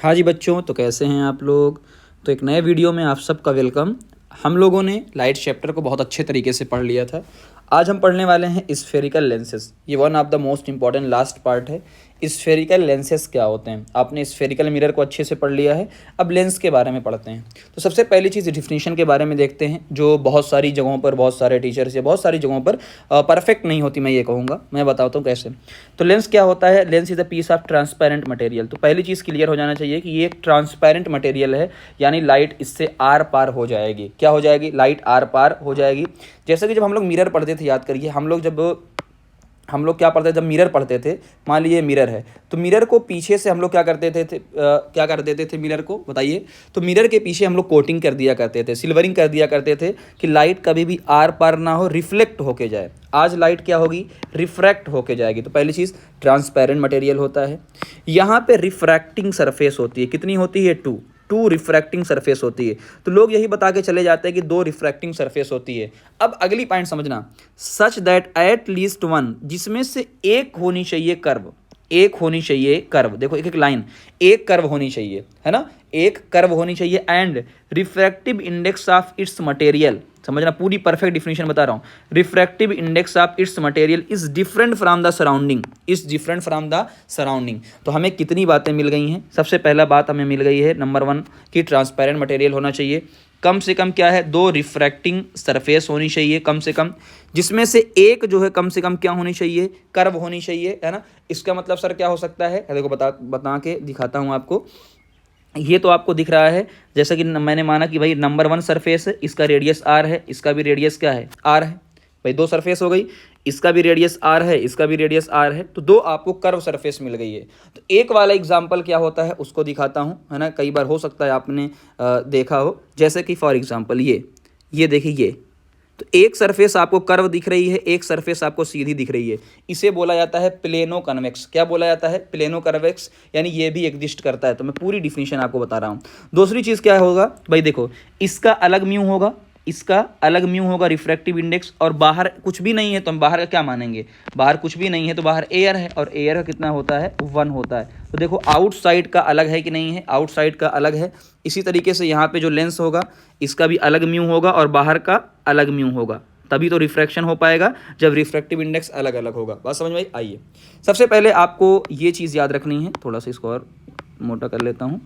हाँ जी बच्चों, तो कैसे हैं आप लोग। तो एक नए वीडियो में आप सबका वेलकम। हम लोगों ने लाइट चैप्टर को बहुत अच्छे तरीके से पढ़ लिया था। आज हम पढ़ने वाले हैं स्फेरिकल लेंसेज। ये one of the most important last part है। स्फेरिकल लेंसेज क्या होते हैं। आपने स्फेरिकल मिरर को अच्छे से पढ़ लिया है, अब लेंस के बारे में पढ़ते हैं। तो सबसे पहली चीज़ डिफिनीशन के बारे में देखते हैं, जो बहुत सारी जगहों पर बहुत सारे टीचर्स या बहुत सारी जगहों पर परफेक्ट नहीं होती। मैं ये कहूँगा, मैं बताता हूँ कैसे। तो लेंस क्या होता है। Lens is a piece of transparent material. तो पहली चीज़ क्लियर हो जाना चाहिए कि ये एक ट्रांसपेरेंट मटेरियल है, यानी लाइट इससे आर पार हो जाएगी। क्या हो जाएगी? लाइट आर पार हो जाएगी। जैसे कि जब हम लोग मिरर पढ़ते थे, याद करिए, हम लोग क्या पढ़ते थे जब मिरर पढ़ते थे। मान लीजिए मिरर है, तो मिरर को पीछे से हम लोग क्या कर देते थे मिरर को, बताइए। तो मिरर के पीछे हम लोग कोटिंग कर दिया करते थे, सिल्वरिंग कर दिया करते थे कि लाइट कभी भी आर पार ना हो, रिफ्लेक्ट होके जाए। आज लाइट क्या होगी? रिफ्रैक्ट होके जाएगी। तो पहली चीज़ ट्रांसपेरेंट मटेरियल होता है। यहाँ पे रिफ्रैक्टिंग सरफेस होती है। कितनी होती है? टू रिफ्रैक्टिंग सरफेस होती है। तो लोग यही बता के चले जाते हैं कि 2 रिफ्रैक्टिंग सरफेस होती है। अब अगली पॉइंट समझना, such that at least one, जिसमें से एक होनी चाहिए कर्व। एक होनी चाहिए कर्व, देखो एक एक लाइन, एक कर्व होनी चाहिए, है ना, एक कर्व होनी चाहिए। And refractive index of its material, समझना, पूरी परफेक्ट डिफिनेशन बता रहा हूँ। Refractive index of its material is different from the surrounding, is different from the surrounding. तो हमें कितनी बातें मिल गई हैं। सबसे पहला बात हमें मिल गई है, नंबर 1 कि ट्रांसपेरेंट मटेरियल होना चाहिए। कम से कम क्या है? 2 रिफ्रैक्टिंग सरफेस होनी चाहिए कम से कम, जिसमें से एक जो है कम से कम क्या होनी चाहिए? कर्व होनी चाहिए, है ना। इसका मतलब सर क्या हो सकता है? देखो बता के दिखाता हूँ आपको। ये तो आपको दिख रहा है, जैसा कि मैंने माना कि भाई नंबर 1 सरफेस है, इसका रेडियस आर है, इसका भी रेडियस क्या है? आर है। भाई 2 सरफेस हो गई, इसका भी रेडियस आर है, इसका भी रेडियस आर है, तो 2 आपको कर्व सरफेस मिल गई है। तो एक वाला एग्जाम्पल क्या होता है उसको दिखाता हूँ, है ना। कई बार हो सकता है आपने देखा हो, जैसे कि फॉर एग्जाम्पल ये देखिए, ये तो एक सरफेस आपको कर्व दिख रही है, एक सरफेस आपको सीधी दिख रही है। इसे बोला जाता है प्लेनो कन्वेक्स। क्या बोला जाता है? प्लेनो कन्वेक्स, यानी ये भी एग्जिस्ट करता है। तो मैं पूरी डिफिनीशन आपको बता रहा हूँ। दूसरी चीज़ क्या होगा भाई, देखो, इसका अलग म्यू होगा, इसका अलग म्यू होगा रिफ्रैक्टिव इंडेक्स, और बाहर कुछ भी नहीं है तो हम बाहर का क्या मानेंगे? बाहर कुछ भी नहीं है तो बाहर एयर है, और एयर का कितना होता है? 1 होता है। तो देखो आउटसाइड का अलग है कि नहीं है? आउटसाइड का अलग है। इसी तरीके से यहाँ पे जो लेंस होगा, इसका भी अलग म्यू होगा और बाहर का अलग म्यू होगा, तभी तो रिफ्रैक्शन हो पाएगा जब रिफ्रैक्टिव इंडेक्स अलग अलग होगा। बात समझ में आई? आइए, सबसे पहले आपको ये चीज़ याद रखनी है। थोड़ा सा इसको और मोटा कर लेता हूँ।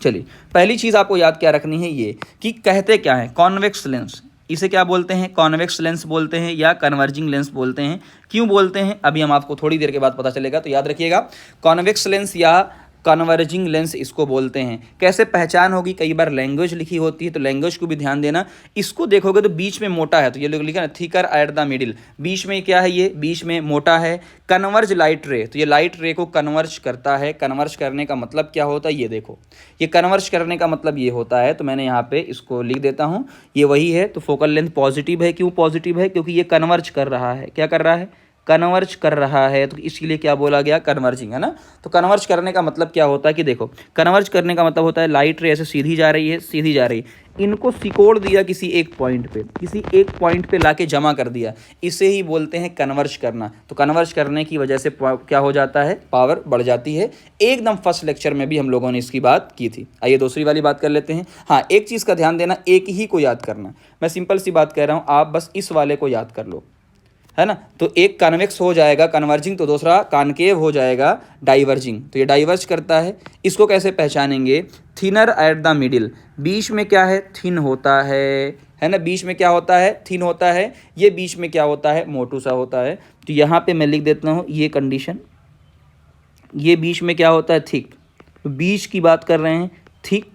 चलिए, पहली चीज़ आपको याद क्या रखनी है, ये कि कहते क्या है? Convex lens. इसे क्या बोलते हैं? कॉन्वेक्स लेंस बोलते हैं या कन्वर्जिंग लेंस बोलते हैं। क्यों बोलते हैं अभी हम आपको थोड़ी देर के बाद पता चलेगा। तो याद रखिएगा, कॉन्वेक्स लेंस या कन्वर्जिंग लेंस इसको बोलते हैं। कैसे पहचान होगी? कई बार लैंग्वेज लिखी होती है, तो लैंग्वेज को भी ध्यान देना। इसको देखोगे तो बीच में मोटा है, तो ये लोग लिखा ना, थिकर एट द मिडिल। बीच में क्या है? ये बीच में मोटा है। कन्वर्ज लाइट रे, तो ये लाइट रे को कन्वर्ज करता है। कन्वर्ज करने का मतलब क्या होता है? ये देखो, ये कन्वर्ज करने का मतलब ये होता है। तो मैंने यहाँ पे इसको लिख देता हूँ, ये वही है। तो फोकल लेंथ पॉजिटिव है। क्यों पॉजिटिव है? क्योंकि ये कन्वर्ज कर रहा है। क्या कर रहा है? कन्वर्ज कर रहा है, तो इसलिए क्या बोला गया? कन्वर्जिंग, है ना। तो कन्वर्ज करने का मतलब क्या होता है कि देखो, कन्वर्ज करने का मतलब होता है लाइट रे ऐसे सीधी जा रही है, सीधी जा रही है, इनको सिकोड़ दिया किसी एक पॉइंट पे, किसी एक पॉइंट पे लाके जमा कर दिया, इसे ही बोलते हैं कन्वर्ज करना। तो कन्वर्ज करने की वजह से क्या हो जाता है? पावर बढ़ जाती है। एकदम फर्स्ट लेक्चर में भी हम लोगों ने इसकी बात की थी। आइए दूसरी वाली बात कर लेते हैं। हाँ, एक चीज़ का ध्यान देना, एक ही को याद करना। मैं सिंपल सी बात कह रहा हूँ, आप बस इस वाले को याद कर लो, है ना। तो एक कन्वेक्स हो जाएगा कन्वर्जिंग, तो दूसरा कॉनकेव हो जाएगा डाइवर्जिंग। तो ये डाइवर्ज करता है। इसको कैसे पहचानेंगे? थिनर एट द मिडिल, बीच में क्या है? थिन होता है ना। बीच में क्या होता है? थिन होता है। ये बीच में क्या होता है? मोटू सा होता है। तो यहाँ पे मैं लिख देता हूँ ये कंडीशन। ये बीच में क्या होता है? थिक। तो बीच की बात कर रहे हैं, थिक,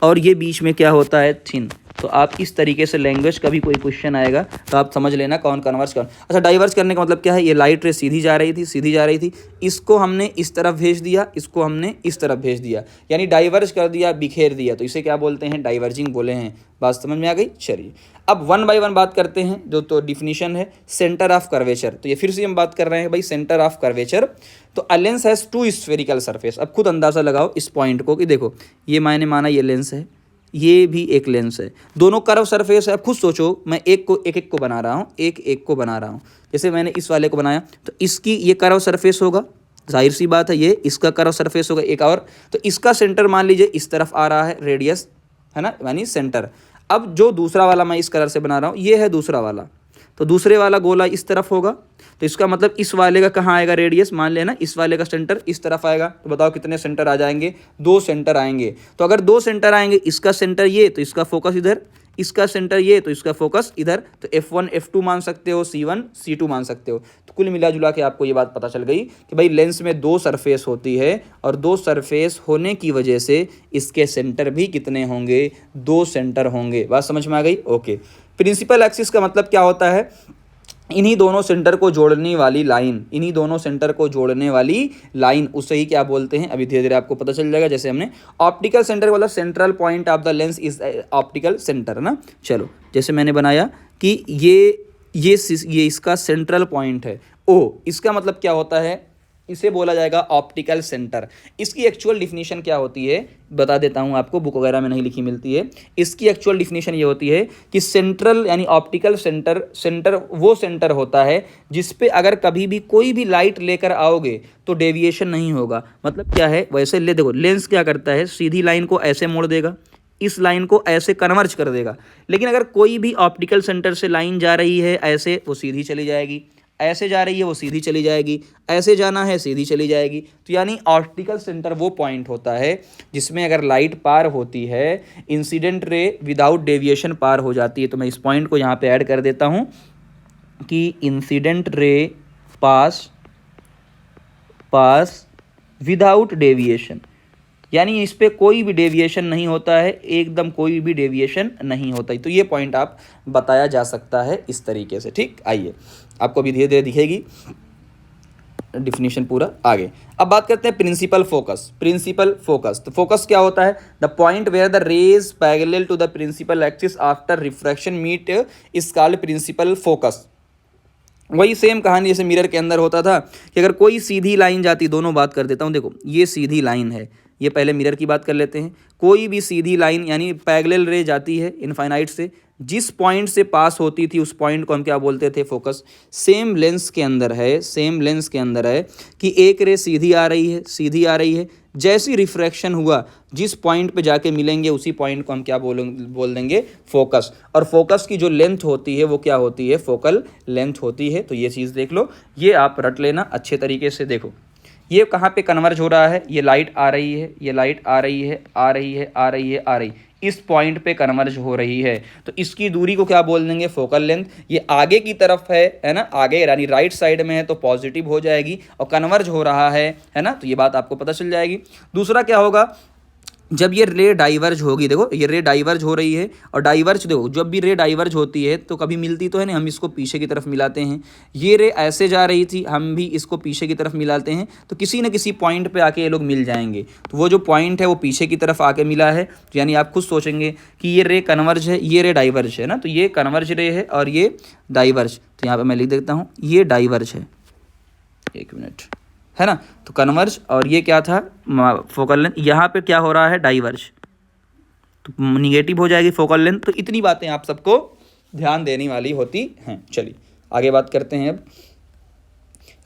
और ये बीच में क्या होता है? थिन। तो आप इस तरीके से लैंग्वेज का भी कोई क्वेश्चन आएगा तो आप समझ लेना कौन कन्वर्ज कर। अच्छा, डाइवर्ज करने का मतलब क्या है? ये लाइट रे सीधी जा रही थी, इसको हमने इस तरफ भेज दिया, इसको हमने इस तरफ भेज दिया, यानी डाइवर्ज कर दिया, बिखेर दिया। तो इसे क्या बोलते हैं? डाइवर्जिंग बोले हैं। बात समझ में आ गई? चलिए, अब 1 बाय 1 बात करते हैं। जो तो डिफिनीशन है सेंटर ऑफ कर्वेचर। तो ये फिर से हम बात कर रहे हैं भाई, सेंटर ऑफ कर्वेचर। तो a lens has 2 spherical surface. अब खुद अंदाज़ा लगाओ इस पॉइंट को कि देखो, ये मैंने माना ये लेंस है, ये भी एक लेंस है, दोनों कर्व सरफेस है। अब खुद सोचो, मैं एक को बना रहा हूँ, एक को बना रहा हूँ। जैसे मैंने इस वाले को बनाया, तो इसकी ये कर्व सरफेस होगा, जाहिर सी बात है ये इसका कर्व सरफेस होगा एक और, तो इसका सेंटर मान लीजिए इस तरफ आ रहा है, रेडियस है ना, यानी सेंटर। अब जो दूसरा वाला मैं इस कलर से बना रहा हूँ ये है दूसरा वाला, तो दूसरे वाला गोला इस तरफ होगा, तो इसका मतलब इस वाले का कहाँ आएगा रेडियस, मान लेना इस वाले का सेंटर इस तरफ आएगा। तो बताओ कितने सेंटर आ जाएंगे, 2 सेंटर आएंगे। तो अगर 2 सेंटर आएंगे, इसका सेंटर ये तो इसका फोकस इधर, इसका सेंटर ये तो इसका फोकस इधर, तो F1 F2 मान सकते हो, C1 C2 मान सकते हो। तो कुल मिला जुला के आपको ये बात पता चल गई कि भाई लेंस में 2 सरफेस होती है और 2 सरफेस होने की वजह से इसके सेंटर भी कितने होंगे, 2 सेंटर होंगे। बात समझ में आ गई? ओके। प्रिंसिपल एक्सिस का मतलब क्या होता है, इन्हीं दोनों सेंटर को जोड़ने वाली लाइन, इन्हीं दोनों सेंटर को जोड़ने वाली लाइन, उसे ही क्या बोलते हैं, अभी धीरे धीरे आपको पता चल जाएगा। जैसे हमने ऑप्टिकल सेंटर वाला central point of the lens is optical centre ना। चलो जैसे मैंने बनाया कि ये इसका सेंट्रल पॉइंट है ओ, इसका मतलब क्या होता है, इसे बोला जाएगा ऑप्टिकल सेंटर। इसकी एक्चुअल डिफिनीशन क्या होती है बता देता हूँ आपको, बुक वगैरह में नहीं लिखी मिलती है। इसकी एक्चुअल डिफिनीशन ये होती है कि सेंट्रल यानी ऑप्टिकल सेंटर वो सेंटर होता है जिस पे अगर कभी भी कोई भी लाइट लेकर आओगे तो डेविएशन नहीं होगा। मतलब क्या है, वैसे ले देखो लेंस क्या करता है, सीधी लाइन को ऐसे मोड़ देगा, इस लाइन को ऐसे कन्वर्ज कर देगा, लेकिन अगर कोई भी ऑप्टिकल सेंटर से लाइन जा रही है ऐसे, वो सीधी चली जाएगी, ऐसे जा रही है वो सीधी चली जाएगी, ऐसे जाना है सीधी चली जाएगी। तो यानी ऑप्टिकल सेंटर वो पॉइंट होता है जिसमें अगर लाइट पार होती है, इंसिडेंट रे विदाउट डेविएशन पार हो जाती है। तो मैं इस पॉइंट को यहाँ पे ऐड कर देता हूँ कि इंसिडेंट रे पास विदाउट डेविएशन, यानी इस पे कोई भी डेविएशन नहीं होता है, एकदम कोई भी डेविएशन नहीं होता है। तो ये पॉइंट आप बताया जा सकता है इस तरीके से। ठीक, आइए आपको भी धीरे धीरे दिखेगी डिफिनीशन पूरा आगे। अब बात करते हैं प्रिंसिपल फोकस। प्रिंसिपल फोकस, तो फोकस क्या होता है, the point where the rays parallel to the principal axis after refraction meet is called principal focus. वही सेम कहानी जैसे मिरर के अंदर होता था कि अगर कोई सीधी लाइन जाती, दोनों बात कर देता हूँ, देखो ये सीधी लाइन है, ये पहले मिरर की बात कर लेते हैं। कोई भी सीधी लाइन यानी पैरेलल रे जाती है इनफाइनाइट से, जिस पॉइंट से पास होती थी उस पॉइंट को हम क्या बोलते थे, फोकस। सेम लेंस के अंदर है, सेम लेंस के अंदर है कि एक रे सीधी आ रही है, सीधी आ रही है, जैसी रिफ्रैक्शन हुआ जिस पॉइंट पे जाके मिलेंगे उसी पॉइंट को हम क्या बोल देंगे, फोकस। और फोकस की जो लेंथ होती है वो क्या होती है, फोकल लेंथ होती है। तो ये चीज़ देख लो, ये आप रट लेना अच्छे तरीके से। देखो ये कहाँ पे कन्वर्ज हो रहा है, ये लाइट आ रही है, ये लाइट आ रही है, आ रही है, आ रही है, आ रही, इस पॉइंट पे कन्वर्ज हो रही है, तो इसकी दूरी को क्या बोल देंगे, फोकल लेंथ। ये आगे की तरफ है ना, आगे यानी राइट साइड में है तो पॉजिटिव हो जाएगी, और कन्वर्ज हो रहा है ना, तो ये बात आपको पता चल जाएगी। दूसरा क्या होगा, जब ये रे डाइवर्ज होगी, देखो ये रे डाइवर्ज हो रही है, और डाइवर्ज देखो जब भी रे डाइवर्ज होती है तो कभी मिलती तो है नहीं, हम इसको पीछे की तरफ मिलाते हैं। ये रे ऐसे जा रही थी, हम भी इसको पीछे की तरफ मिलाते हैं, तो किसी न किसी पॉइंट पे आके ये लोग मिल जाएंगे। तो वो जो पॉइंट है वो पीछे की तरफ आके मिला है, तो यानी आप खुद सोचेंगे कि ये रे कन्वर्ज है, ये रे डाइवर्ज है ना, तो ये कन्वर्ज रे है और ये डाइवर्ज। तो यहाँ पर मैं लिख देता हूँ ये डाइवर्ज है, एक मिनट, है ना। तो कन्वर्ज और ये क्या था, फोकल लेंथ। यहाँ पे क्या हो रहा है, डाइवर्ज, तो निगेटिव हो जाएगी फोकल लेंथ। तो इतनी बातें आप सबको ध्यान देने वाली होती हैं। चलिए आगे बात करते हैं, अब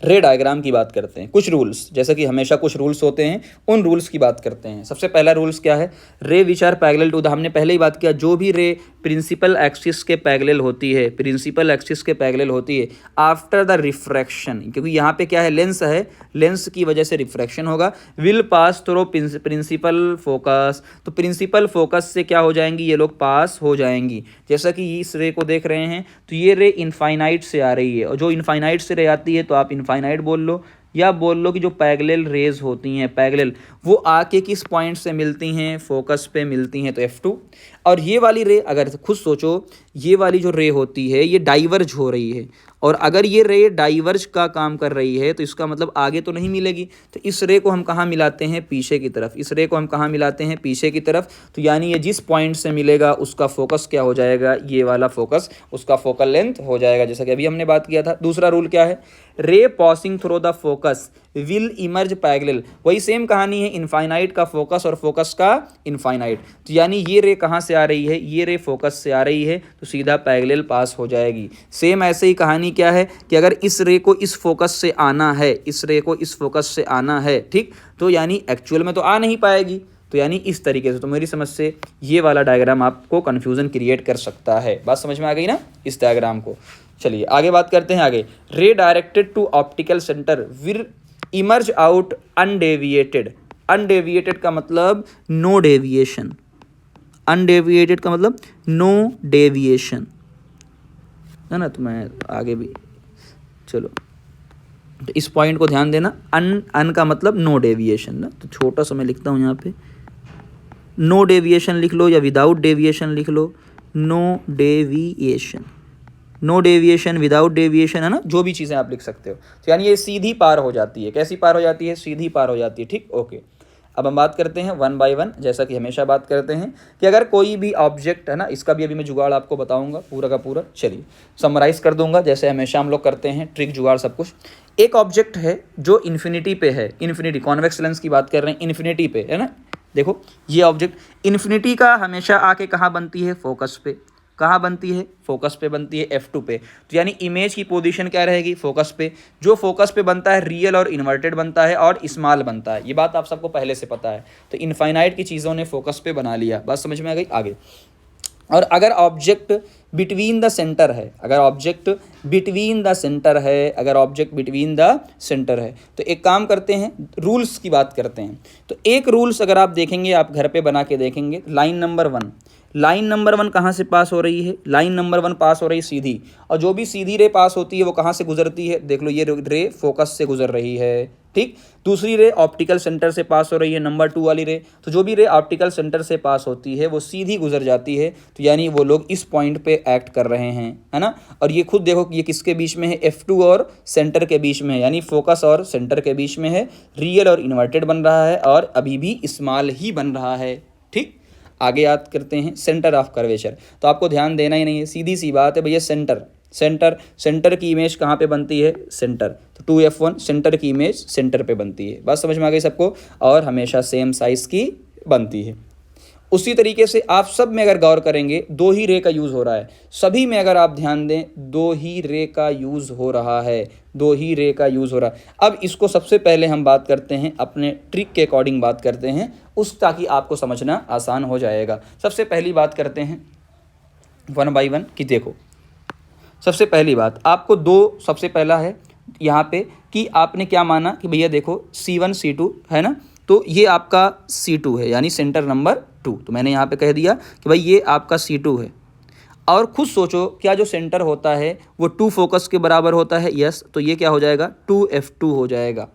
रे डायग्राम की बात करते हैं। कुछ रूल्स, जैसे कि हमेशा कुछ रूल्स होते हैं, उन रूल्स की बात करते हैं। सबसे पहला रूल्स क्या है, ray which are parallel to the, हमने पहले ही बात किया, जो भी रे प्रिंसिपल एक्सिस के पैरेलल होती है, प्रिंसिपल एक्सिस के पैरेलल होती है आफ्टर द रिफ्रैक्शन, क्योंकि यहाँ पे क्या है, लेंस है, लेंस की वजह से रिफ्रैक्शन होगा, will pass through principal focus. तो प्रिंसिपल फोकस से क्या हो जाएंगी, ये लोग पास हो जाएंगी। जैसा कि इस रे को देख रहे हैं, तो ये रे इनफाइनाइट से आ रही है, और जो इनफाइनाइट से रे आती है तो आप इनफाइनाइट बोल लो, या बोल लो कि जो पैरेलल रेज होती हैं, पैरेलल, वो आके किस पॉइंट से मिलती हैं, फोकस पे मिलती हैं, तो F2। और ये वाली रे अगर खुद सोचो, ये वाली जो रे होती है ये डाइवर्ज हो रही है, और अगर ये रे डाइवर्ज का काम कर रही है तो इसका मतलब आगे तो नहीं मिलेगी। तो इस रे को हम कहाँ मिलाते हैं, पीछे की तरफ, इस रे को हम कहाँ मिलाते हैं, पीछे की तरफ। तो यानी ये जिस पॉइंट से मिलेगा उसका फोकस क्या हो जाएगा, ये वाला फोकस, उसका फोकल लेंथ हो जाएगा, जैसा कि अभी हमने बात किया था। दूसरा रूल क्या है, रे passing through the focus will emerge parallel. वही सेम कहानी है, इनफाइनाइट का फोकस और फोकस का इनफाइनाइट। तो यानी ये रे कहाँ से आ रही है, ये रे फोकस से आ रही है, तो सीधा पैरेलल पास हो जाएगी। सेम ऐसे ही कहानी क्या है कि अगर इस रे को इस फोकस से आना है, इस रे को इस फोकस से आना है, ठीक, तो यानी एक्चुअल में तो आ नहीं पाएगी, तो यानी इस तरीके से। तो मेरी समझ से ये वाला डायग्राम आपको कन्फ्यूज़न क्रिएट कर सकता है। बात समझ में आ गई ना इस डायग्राम को। चलिए आगे बात करते हैं। आगे, ray directed to optical centre will emerge out undeviated. Undeviated का मतलब नो डेविएशन, अनडेविएटेड का मतलब नो डेविएशन, है ना। तो मैं आगे भी, चलो तो इस पॉइंट को ध्यान देना। अन का मतलब नो डेविएशन ना, तो छोटा सा मैं लिखता हूँ यहाँ पे, नो डेविएशन लिख लो या विदाउट डेविएशन लिख लो, no deviation, no deviation, without deviation, है ना, जो भी चीज़ें आप लिख सकते हो। तो यानी ये सीधी पार हो जाती है। कैसी पार हो जाती है? सीधी पार हो जाती है, ठीक, ओके। अब हम बात करते हैं वन बाय वन, जैसा कि हमेशा बात करते हैं कि अगर कोई भी ऑब्जेक्ट है ना, इसका भी अभी मैं जुगाड़ आपको बताऊंगा पूरा का पूरा। चलिए समराइज़ कर दूंगा, जैसे हमेशा हम लोग करते हैं, ट्रिक जुगाड़ सब कुछ। एक ऑब्जेक्ट है जो इन्फिनिटी पे है, इन्फिनिटी, कॉन्वेक्स लेंस की बात कर रहे हैं, इन्फिनिटी पे है ना। देखो ये ऑब्जेक्ट इन्फिनिटी का हमेशा आके कहाँ बनती है? फोकस पे। कहाँ बनती है? फोकस पे बनती है, F2 पे। तो यानी इमेज की पोजीशन क्या रहेगी? फोकस पे। जो फोकस पे बनता है रियल और इन्वर्टेड बनता है और स्मॉल बनता है, ये बात आप सबको पहले से पता है। तो इनफाइनाइट की चीज़ों ने फोकस पे बना लिया। बात समझ में आ गई? आगे, और अगर ऑब्जेक्ट बिटवीन द सेंटर है, अगर ऑब्जेक्ट बिटवीन द सेंटर है, अगर ऑब्जेक्ट बिटवीन द सेंटर है, तो एक काम करते हैं, रूल्स की बात करते हैं। तो एक रूल्स अगर आप देखेंगे, आप घर पे बना के देखेंगे, लाइन नंबर 1, लाइन नंबर 1 कहाँ से पास हो रही है? लाइन नंबर 1 पास हो रही है सीधी, और जो भी सीधी रे पास होती है वो कहाँ से गुजरती है? देख लो, ये रे फोकस से गुजर रही है, ठीक। दूसरी रे ऑप्टिकल सेंटर से पास हो रही है, नंबर 2 वाली रे। तो जो भी रे ऑप्टिकल सेंटर से पास होती है वो सीधी गुजर जाती है। तो यानी वो लोग इस पॉइंट पे एक्ट कर रहे हैं, है ना। और ये खुद देखो कि ये किसके बीच में है? F2 और सेंटर के बीच में है, यानी फोकस और सेंटर के बीच में है। रियल और इन्वर्टेड बन रहा है और अभी भी स्मॉल ही बन रहा है, ठीक। आगे याद करते हैं सेंटर ऑफ कर्वेचर। तो आपको ध्यान देना ही नहीं है, सीधी सी बात है भैया। सेंटर की इमेज कहाँ पे बनती है? सेंटर। तो 2F1 सेंटर की इमेज सेंटर पे बनती है। बात समझ में आ गई सबको? और हमेशा सेम साइज की बनती है। उसी तरीके से आप सब में अगर गौर करेंगे, 2 ही रे का यूज़ हो रहा है। सभी में अगर आप ध्यान दें, 2 ही रे का यूज़ हो रहा है, 2 ही रे का यूज़ हो रहा है। अब इसको सबसे पहले हम बात करते हैं, अपने ट्रिक के अकॉर्डिंग बात करते हैं उस, ताकि आपको समझना आसान हो जाएगा। सबसे पहली बात करते हैं वन बाई वन की। देखो सबसे पहली बात आपको सबसे पहला है यहाँ पे कि आपने क्या माना कि भैया देखो C1 C2 है ना, तो ये आपका C2 है, यानी सेंटर नंबर 2। तो मैंने यहाँ पे कह दिया कि भाई ये आपका C2 है। और खुद सोचो, क्या जो सेंटर होता है वो 2 फोकस के बराबर होता है? यस। तो ये क्या हो जाएगा? 2F2 हो जाएगा,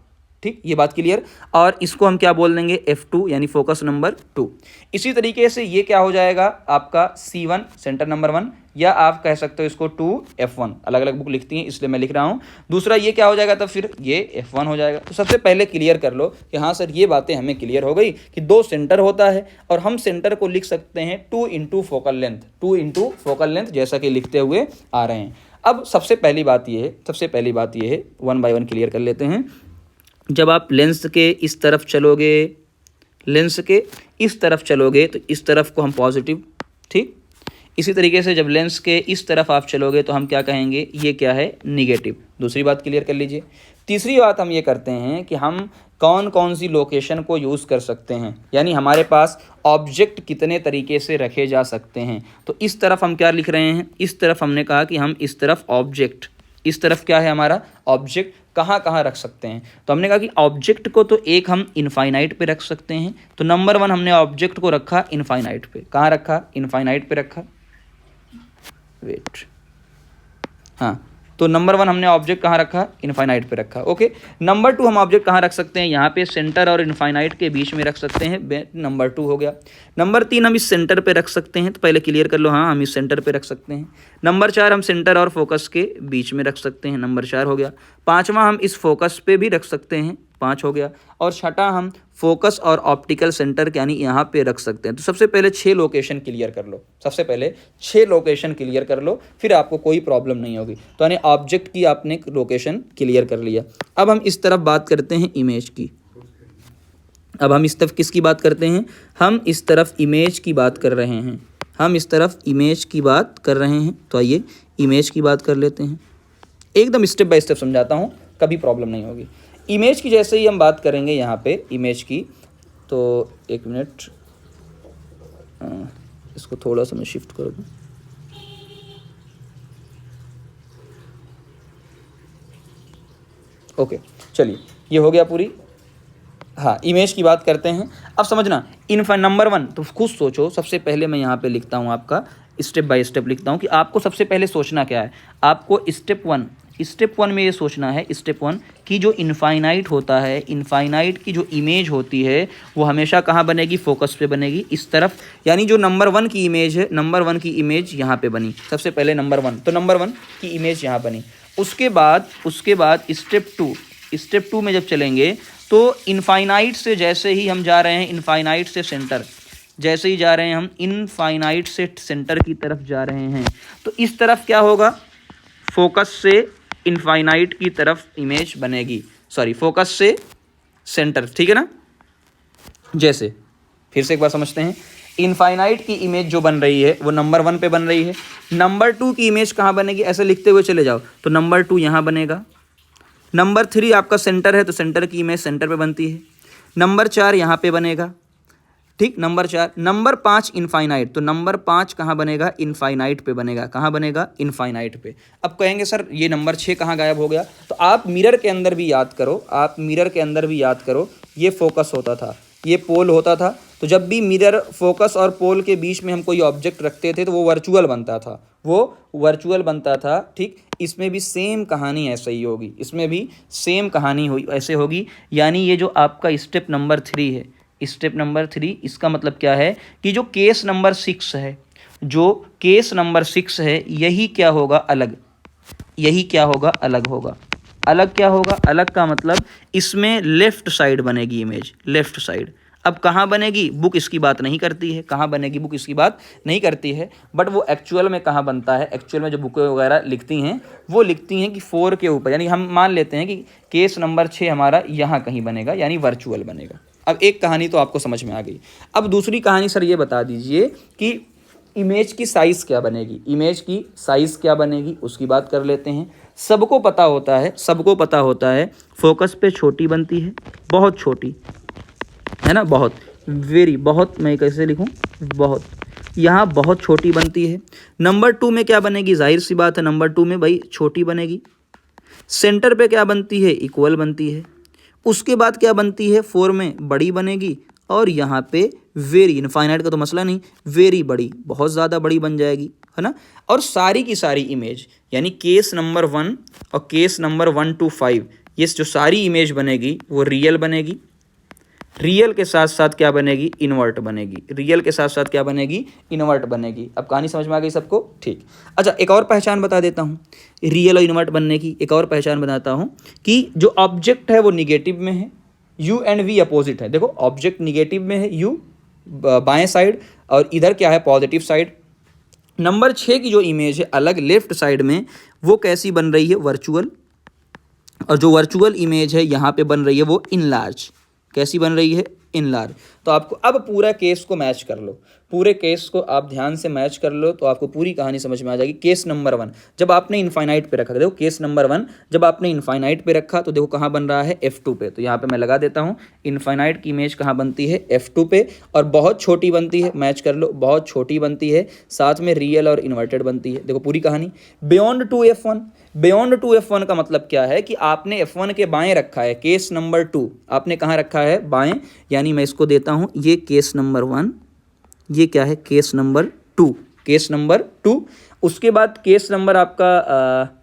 ठीक। ये बात क्लियर। और इसको हम क्या बोल देंगे? F2, यानी फोकस नंबर 2। इसी तरीके से ये क्या हो जाएगा? आपका C1 सेंटर नंबर 1, या आप कह सकते हो इसको 2F1। अलग अलग बुक लिखती हैं इसलिए मैं लिख रहा हूँ। दूसरा ये क्या हो जाएगा? तो फिर ये F1 हो जाएगा। तो सबसे पहले क्लियर कर लो कि हाँ सर, ये बातें हमें क्लियर हो गई कि 2 सेंटर होता है और हम सेंटर को लिख सकते हैं 2 into focal length, 2 into focal length, जैसा कि लिखते हुए आ रहे हैं। अब सबसे पहली बात ये है, वन बाय वन क्लियर कर लेते हैं। जब आप लेंस के इस तरफ चलोगे, लेंस के इस तरफ चलोगे तो इस तरफ को हम पॉजिटिव, ठीक। इसी तरीके से जब लेंस के इस तरफ आप चलोगे तो हम क्या कहेंगे? ये क्या है? निगेटिव। दूसरी बात क्लियर कर लीजिए। तीसरी बात हम ये करते हैं कि हम कौन कौन सी लोकेशन को यूज़ कर सकते हैं, यानी हमारे पास ऑब्जेक्ट कितने तरीके से रखे जा सकते हैं। तो इस तरफ हम क्या लिख रहे हैं? इस तरफ हमने कहा कि हम इस तरफ ऑब्जेक्ट, इस तरफ क्या है हमारा? ऑब्जेक्ट कहाँ कहाँ रख सकते हैं? तो हमने कहा कि ऑब्जेक्ट को तो एक हम इनफाइनाइट पे रख सकते हैं। तो नंबर 1 हमने ऑब्जेक्ट को रखा इनफाइनाइट पे। कहाँ रखा? इनफाइनाइट पे रखा। वेट, हाँ, तो नंबर 1 हमने ऑब्जेक्ट कहाँ रखा? इनफाइनाइट पे रखा, ओके। नंबर 2 हम ऑब्जेक्ट कहाँ रख सकते हैं? यहाँ पे सेंटर और इनफाइनाइट के बीच में रख सकते हैं, नंबर 2 हो गया। नंबर 3 हम इस सेंटर पे रख सकते हैं, तो पहले क्लियर कर लो, हाँ हम इस सेंटर पे रख सकते हैं। नंबर 4 हम सेंटर और फोकस के बीच में रख सकते हैं, नंबर 4 हो गया। 5वां हम इस फोकस पे भी रख सकते हैं, 5 हो गया। और 6ठा हम फोकस और ऑप्टिकल सेंटर यानी यहाँ पे रख सकते हैं। तो सबसे पहले 6 लोकेशन क्लियर कर लो, सबसे पहले 6 लोकेशन क्लियर कर लो, फिर आपको कोई प्रॉब्लम नहीं होगी। तो यानी ऑब्जेक्ट की आपने लोकेशन क्लियर कर लिया। अब हम इस तरफ बात करते हैं इमेज की। अब हम इस तरफ किसकी बात करते हैं? हम इस तरफ इमेज की बात कर रहे हैं, हम इस तरफ इमेज की बात कर रहे हैं। तो आइए इमेज की बात कर लेते हैं। एकदम स्टेप बाय स्टेप समझाता हूँ, कभी प्रॉब्लम नहीं होगी। इमेज की जैसे ही हम बात करेंगे यहाँ पे इमेज की, तो एक मिनट, इसको थोड़ा सा मैं शिफ्ट कर दूँ। ओके, चलिए ये हो गया पूरी। हाँ, इमेज की बात करते हैं। अब समझना नंबर 1, तो खुद सोचो। सबसे पहले मैं यहाँ पे लिखता हूँ आपका, स्टेप बाय स्टेप लिखता हूँ कि आपको सबसे पहले सोचना क्या है। आपको स्टेप वन में ये सोचना है, स्टेप 1 कि जो इनफाइनाइट होता है, इनफाइनाइट की जो इमेज होती है वो हमेशा कहाँ बनेगी, फोकस पे बनेगी, इस तरफ। यानी जो नंबर 1 की इमेज है, नंबर 1 की इमेज यहाँ पे बनी सबसे पहले, नंबर 1, तो नंबर 1 की इमेज यहाँ बनी। उसके बाद स्टेप 2 में जब चलेंगे तो इनफाइनाइट से जैसे ही हम जा रहे हैं, इनफाइनाइट से सेंटर जैसे ही जा रहे हैं हम, इनफाइनाइट से सेंटर की तरफ जा रहे हैं, तो इस तरफ क्या होगा, फोकस से इनफाइनाइट की तरफ इमेज बनेगी, सॉरी फोकस से सेंटर, ठीक है ना। जैसे फिर से एक बार समझते हैं, इनफाइनाइट की इमेज जो बन रही है वो नंबर 1 पे बन रही है। नंबर 2 की इमेज कहाँ बनेगी, ऐसे लिखते हुए चले जाओ, तो नंबर 2 यहाँ बनेगा। नंबर 3 आपका सेंटर है, तो सेंटर की इमेज सेंटर पे बनती है। नंबर 4 यहाँ पे बनेगा, ठीक, नंबर 4। नंबर 5 इनफाइनाइट, तो नंबर 5 कहाँ बनेगा, इनफाइनाइट पे बनेगा। कहाँ बनेगा, इनफाइनाइट पे। अब कहेंगे सर ये नंबर 6 कहाँ गायब हो गया, तो आप मिरर के अंदर भी याद करो, ये फोकस होता था, ये पोल होता था। तो जब भी मिरर, फोकस और पोल के बीच में हम कोई ऑब्जेक्ट रखते थे तो वो वर्चुअल बनता था, ठीक। इसमें भी सेम कहानी ऐसे ही होगी, इसमें भी सेम कहानी ऐसे होगी। यानी ये जो आपका स्टेप नंबर 3 है, स्टेप नंबर 3, इसका मतलब क्या है कि जो केस नंबर 6 है, यही क्या होगा, अलग होगा। अलग क्या होगा, अलग का मतलब इसमें लेफ्ट साइड बनेगी इमेज, लेफ्ट साइड। अब कहाँ बनेगी, बुक इसकी बात नहीं करती है, बट वो एक्चुअल में कहाँ बनता है, एक्चुअल में जो बुक वगैरह लिखती हैं वो लिखती हैं कि 4 के ऊपर, यानी हम मान लेते हैं कि केस नंबर 6 हमारा यहाँ कहीं बनेगा, यानी वर्चुअल बनेगा। अब एक कहानी तो आपको समझ में आ गई। अब दूसरी कहानी सर ये बता दीजिए कि इमेज की साइज़ क्या बनेगी, उसकी बात कर लेते हैं। सबको पता होता है फोकस पे छोटी बनती है, बहुत छोटी है ना, बहुत मैं कैसे लिखूं, बहुत, यहाँ बहुत छोटी बनती है। नंबर 2 में क्या बनेगी, जाहिर सी बात है नंबर 2 में भाई छोटी बनेगी। सेंटर पे क्या बनती है, इक्वल बनती है। उसके बाद क्या बनती है, 4 में बड़ी बनेगी, और यहाँ पे वेरी, इनफाइनाइट का तो मसला नहीं, वेरी बड़ी, बहुत ज़्यादा बड़ी बन जाएगी, है ना। और सारी की सारी इमेज, यानी केस नंबर 1 और केस नंबर 1 to 5, ये जो सारी इमेज बनेगी वो रियल बनेगी। रियल के साथ साथ क्या बनेगी, इन्वर्ट बनेगी। अब कहानी समझ में आ गई सबको, ठीक। अच्छा, एक और पहचान बता देता हूँ रियल और इन्वर्ट बनने की, एक और पहचान बताता हूँ कि जो ऑब्जेक्ट है वो निगेटिव में है, यू एंड वी अपोजिट है। देखो ऑब्जेक्ट निगेटिव में है, यू बाएं साइड, और इधर क्या है, पॉजिटिव साइड। नंबर 6 की जो इमेज है अलग लेफ्ट साइड में, वो कैसी बन रही है, वर्चुअल। और जो वर्चुअल इमेज है यहाँ पे बन रही है वो इनलार्ज। कैसी बन रही है, इनलार्ज। तो आपको अब पूरा केस को मैच कर लो, पूरे केस को आप ध्यान से मैच कर लो, तो आपको पूरी कहानी समझ में आ जाएगी। केस नंबर 1 जब आपने इनफाइनाइट पे रखा, देखो केस नंबर 1 जब आपने इनफाइनाइट पे रखा तो देखो कहाँ बन रहा है, F2 पे। तो यहाँ पे मैं लगा देता हूँ, इनफाइनाइट की इमेज कहाँ बनती है, F2 पे, और बहुत छोटी बनती है, मैच कर लो, बहुत छोटी बनती है, साथ में रियल और इन्वर्टेड बनती है। देखो पूरी कहानी। बियॉन्ड टू F1 का मतलब क्या है कि आपने F1 के बाएं रखा है, केस नंबर 2 आपने कहाँ रखा है, बाएं। यानी मैं इसको देता हूँ, ये केस नंबर 1, ये क्या है, केस नंबर 2। उसके बाद केस नंबर आपका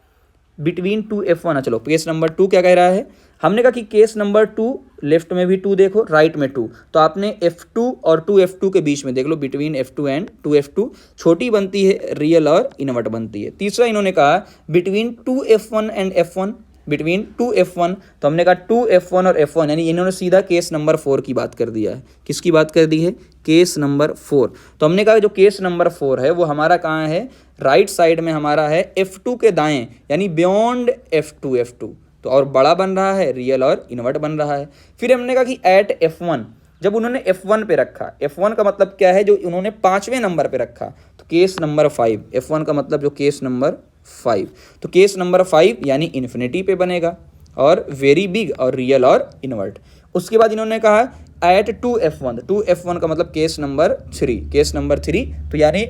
बिटवीन 2 F1 है। चलो केस नंबर 2 क्या कह रहा है, हमने कहा कि केस नंबर 2 लेफ्ट में भी 2 देखो, राइट में 2, तो आपने F2 और 2F2 के बीच में देख लो, बिटवीन F2 एंड 2F2 छोटी बनती है, रियल और इन्वर्ट बनती है। तीसरा इन्होंने कहा between 2F1 and F1, between 2F1, तो हमने कहा 2F1 और F1, यानी इन्होंने सीधा केस नंबर 4 की बात कर दिया है। किसकी बात कर दी है, केस नंबर 4। तो हमने कहा जो केस नंबर 4 है वो हमारा कहाँ है, राइट साइड में हमारा है, F2 के दाएं, यानी बियॉन्ड F2, तो और बड़ा बन रहा है, रियल और इन्वर्ट बन रहा है। फिर हमने कहा कि एट F1, जब उन्होंने F1 पे रखा, F1 का मतलब क्या है, जो उन्होंने 5वें नंबर पे रखा, तो केस नंबर 5, F1 का मतलब जो केस नंबर 5। तो केस नंबर 5 यानी इन्फिनिटी पे बनेगा और वेरी बिग और रियल और इन्वर्ट। उसके बाद इन्होंने कहा एट 2f1, 2f1 का मतलब केस नंबर 3, केस नंबर 3 तो यानी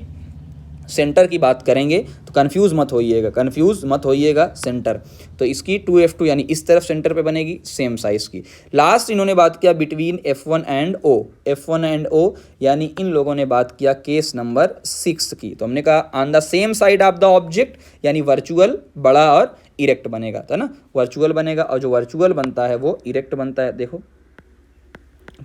सेंटर की बात करेंगे तो कंफ्यूज मत होइएगा सेंटर। तो इसकी 2f2 यानी इस तरफ सेंटर पे बनेगी सेम साइज की। लास्ट इन्होंने बात किया between f1 and o, f1 and o यानी इन लोगों ने बात किया केस नंबर 6 की। तो हमने कहा on the same side of the object यानी वर्चुअल बड़ा और इरेक्ट बनेगा, था ना, वर्चुअल बनेगा और जो वर्चुअल बनता है वो इरेक्ट बनता है। देखो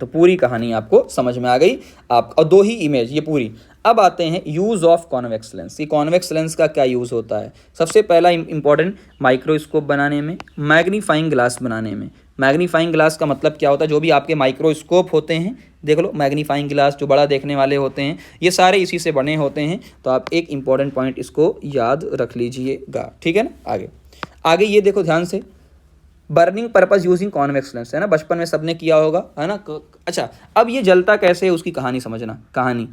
तो पूरी कहानी आपको समझ में आ गई आप, और 2 ही इमेज ये पूरी। अब आते हैं यूज़ ऑफ कॉन्वेक्स लेंस। ये कॉन्वेक्स लेंस का क्या यूज़ होता है? सबसे पहला इंपॉर्टेंट माइक्रोस्कोप बनाने में, मैग्नीफाइंग ग्लास बनाने में। मैग्नीफाइंग ग्लास का मतलब क्या होता है? जो भी आपके माइक्रोस्कोप होते हैं, देख लो मैग्नीफाइंग ग्लास जो बड़ा देखने वाले होते हैं, ये सारे इसी से बने होते हैं। तो आप एक इंपॉर्टेंट पॉइंट इसको याद रख लीजिएगा, ठीक है ना। आगे ये देखो ध्यान से, burning purpose using convex lens, है ना, बचपन में सबने किया होगा, है ना। अच्छा, अब ये जलता कैसे है उसकी कहानी समझना, कहानी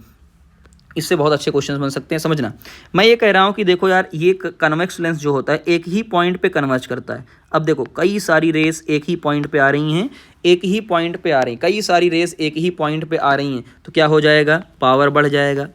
इससे बहुत अच्छे क्वेश्चंस बन सकते हैं, समझना। मैं ये कह रहा हूँ कि देखो यार, ये कन्वेक्स लेंस जो होता है एक ही पॉइंट पे कन्वर्ज करता है। अब देखो कई सारी रेस एक ही पॉइंट पे आ रही हैं, कई सारी रेस एक ही पॉइंट पे आ रही हैं, तो क्या हो जाएगा? पावर बढ़ जाएगा,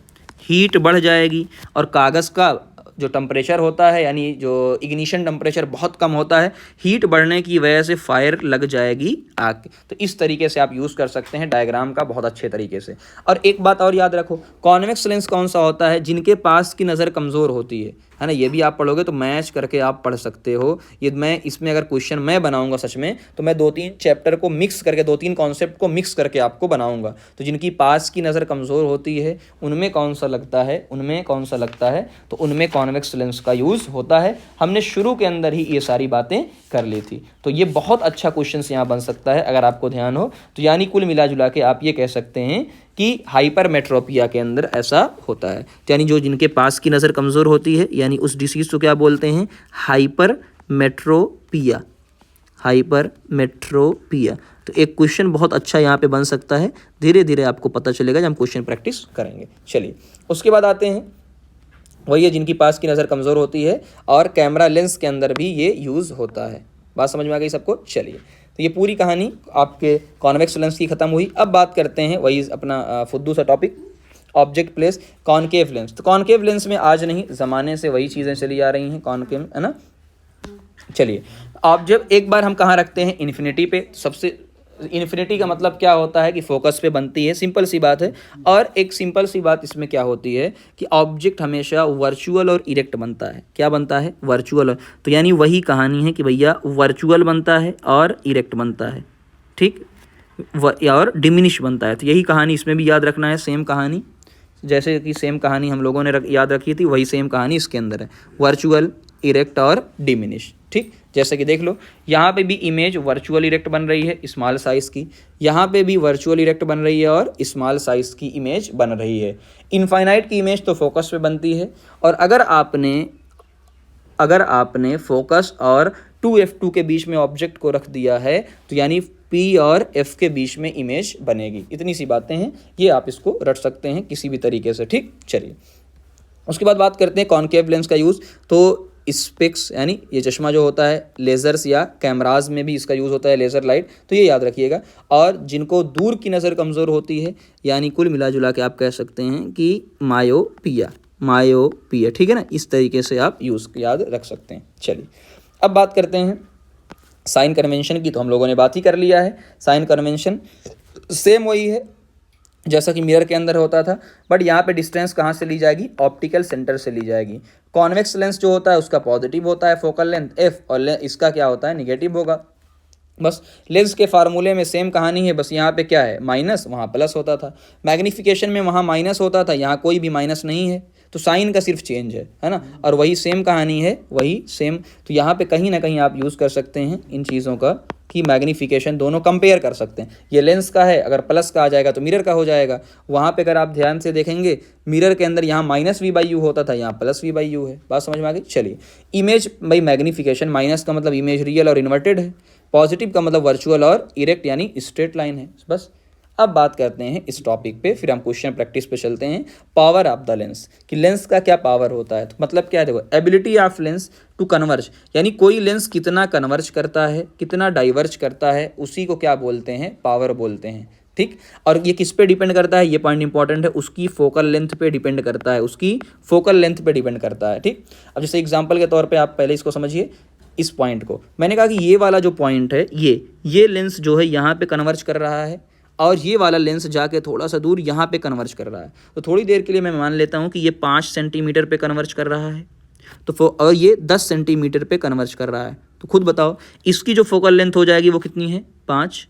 हीट बढ़ जाएगी, और कागज़ का जो टेम्परेचर होता है यानी जो इग्निशन टेम्परेचर बहुत कम होता है, हीट बढ़ने की वजह से फायर लग जाएगी आग। तो इस तरीके से आप यूज़ कर सकते हैं डायग्राम का बहुत अच्छे तरीके से। और एक बात और याद रखो, कॉन्वेक्स लेंस कौन सा होता है? जिनके पास की नज़र कमज़ोर होती है ना। ये भी आप पढ़ोगे तो मैच करके आप पढ़ सकते हो। ये मैं इसमें अगर क्वेश्चन मैं बनाऊंगा सच में, तो मैं 2-3 चैप्टर को मिक्स करके, 2-3 कॉन्सेप्ट को मिक्स करके आपको बनाऊंगा। तो जिनकी पास की नज़र कमज़ोर होती है उनमें कौन सा लगता है, तो उनमें कॉन्वेक्स लेंस का यूज़ होता है। हमने शुरू के अंदर ही ये सारी बातें कर ली थी। तो ये बहुत अच्छा क्वेश्चन यहाँ बन सकता है अगर आपको ध्यान हो तो। यानी कुल मिला जुला के आप ये कह सकते हैं कि हाइपरमेट्रोपिया के अंदर ऐसा होता है, यानी जो जिनके पास की नज़र कमज़ोर होती है, यानी उस डिसीज़ को क्या बोलते हैं? हाइपरमेट्रोपिया। तो एक क्वेश्चन बहुत अच्छा यहाँ पे बन सकता है, धीरे धीरे आपको पता चलेगा जब हम क्वेश्चन प्रैक्टिस करेंगे। चलिए उसके बाद आते हैं, वही है जिनकी पास की नज़र कमज़ोर होती है, और कैमरा लेंस के अंदर भी ये यूज़ होता है। बात समझ में आ गई सबको? चलिए, तो ये पूरी कहानी आपके कॉन्वेक्स लेंस की ख़त्म हुई। अब बात करते हैं वही अपना फुद्दू सा topic, object place concave lens. तो कॉनकेव लेंस में आज नहीं, ज़माने से वही चीज़ें चली आ रही हैं कॉनकेव, है ना। चलिए, आप जब एक बार हम कहाँ रखते हैं? इन्फिनिटी पे। सबसे इन्फिनिटी का मतलब क्या होता है कि फोकस पे बनती है, सिंपल सी बात है। और एक सिंपल सी बात इसमें क्या होती है कि ऑब्जेक्ट हमेशा वर्चुअल और इरेक्ट बनता है। क्या बनता है? वर्चुअल। तो यानी वही कहानी है कि भैया वर्चुअल बनता है और इरेक्ट बनता है, ठीक, और डिमिनिश बनता है। तो यही कहानी इसमें भी याद रखना है, सेम कहानी, जैसे कि सेम कहानी हम लोगों ने याद रखी थी, वही सेम कहानी इसके अंदर है, वर्चुअल, इरेक्ट और डिमिनिश, ठीक। जैसे कि देख लो, यहाँ पे भी इमेज वर्चुअल इरेक्ट बन रही है स्मॉल साइज़ की, यहाँ पे भी वर्चुअल इरेक्ट बन रही है और स्मॉल साइज़ की इमेज बन रही है। इनफाइनाइट की इमेज तो फोकस पे बनती है, और अगर आपने फोकस और 2f2 के बीच में ऑब्जेक्ट को रख दिया है तो यानी P और F के बीच में इमेज बनेगी। इतनी सी बातें हैं, ये आप इसको रट सकते हैं किसी भी तरीके से, ठीक। चलिए उसके बाद बात करते हैं कॉनकेव लेंस का यूज़। तो स्पेक्स यानी ये चश्मा जो होता है, लेज़र्स या कैमराज में भी इसका यूज़ होता है, लेज़र लाइट, तो ये याद रखिएगा। और जिनको दूर की नज़र कमज़ोर होती है, यानी कुल मिला जुला के आप कह सकते हैं कि मायोपिया, ठीक है ना। इस तरीके से आप याद रख सकते हैं। चलिए अब बात करते हैं साइन कन्वेंशन की। तो हम लोगों ने बात ही कर लिया है। साइन कन्वेंशन सेम वही है जैसा कि मिरर के अंदर होता था, बट यहाँ पे डिस्टेंस कहाँ से ली जाएगी? ऑप्टिकल सेंटर से ली जाएगी। कॉन्वेक्स लेंस जो होता है उसका पॉजिटिव होता है फोकल लेंथ f, और इसका क्या होता है? निगेटिव होगा। बस लेंस के फार्मूले में सेम कहानी है, बस यहाँ पे क्या है? माइनस, वहाँ प्लस होता था। मैग्नीफिकेशन में वहाँ माइनस होता था, यहाँ कोई भी माइनस नहीं है, तो साइन का सिर्फ चेंज है ना। और वही सेम कहानी है, वही सेम। तो यहाँ पे कहीं ना कहीं आप यूज़ कर सकते हैं इन चीज़ों का कि मैग्नीफिकेशन दोनों कंपेयर कर सकते हैं। ये लेंस का है, अगर प्लस का आ जाएगा तो मिरर का हो जाएगा। वहाँ पे अगर आप ध्यान से देखेंगे, मिरर के अंदर यहाँ -v/u होता था, यहाँ +v/u है। बात समझ में आ गई? चलिए, इमेज भाई मैग्नीफिकेशन, माइनस का मतलब इमेज रियल और इन्वर्टेड है, पॉजिटिव का मतलब वर्चुअल और इरेक्ट यानी स्ट्रेट लाइन है। बस अब बात करते हैं इस टॉपिक पे, फिर हम क्वेश्चन प्रैक्टिस पे चलते हैं। पावर ऑफ द लेंस, कि लेंस का क्या पावर होता है। तो मतलब क्या है, देखो ability of lens to converge, यानी कोई लेंस कितना कन्वर्ज करता है, कितना डाइवर्ज करता है, उसी को क्या बोलते हैं, पावर बोलते हैं। ठीक, और ये किस पे डिपेंड करता है, ये पॉइंट इंपॉर्टेंट है, उसकी फोकल लेंथ पे डिपेंड करता है, उसकी फोकल लेंथ पे डिपेंड करता है। ठीक, अब जैसे एग्जांपल के तौर पे आप पहले इसको समझिए, इस पॉइंट को मैंने कहा कि ये वाला जो पॉइंट है, ये लेंस जो है यहाँ पे कन्वर्ज कर रहा है, और ये वाला लेंस जाके थोड़ा सा दूर यहाँ पे कन्वर्ज कर रहा है। तो थोड़ी देर के लिए मैं मान लेता हूँ कि ये 5 सेंटीमीटर पे कन्वर्ज कर रहा है, तो और ये 10 सेंटीमीटर पे कन्वर्ज कर रहा है। तो खुद बताओ इसकी जो फोकल लेंथ हो जाएगी वो कितनी है, 5।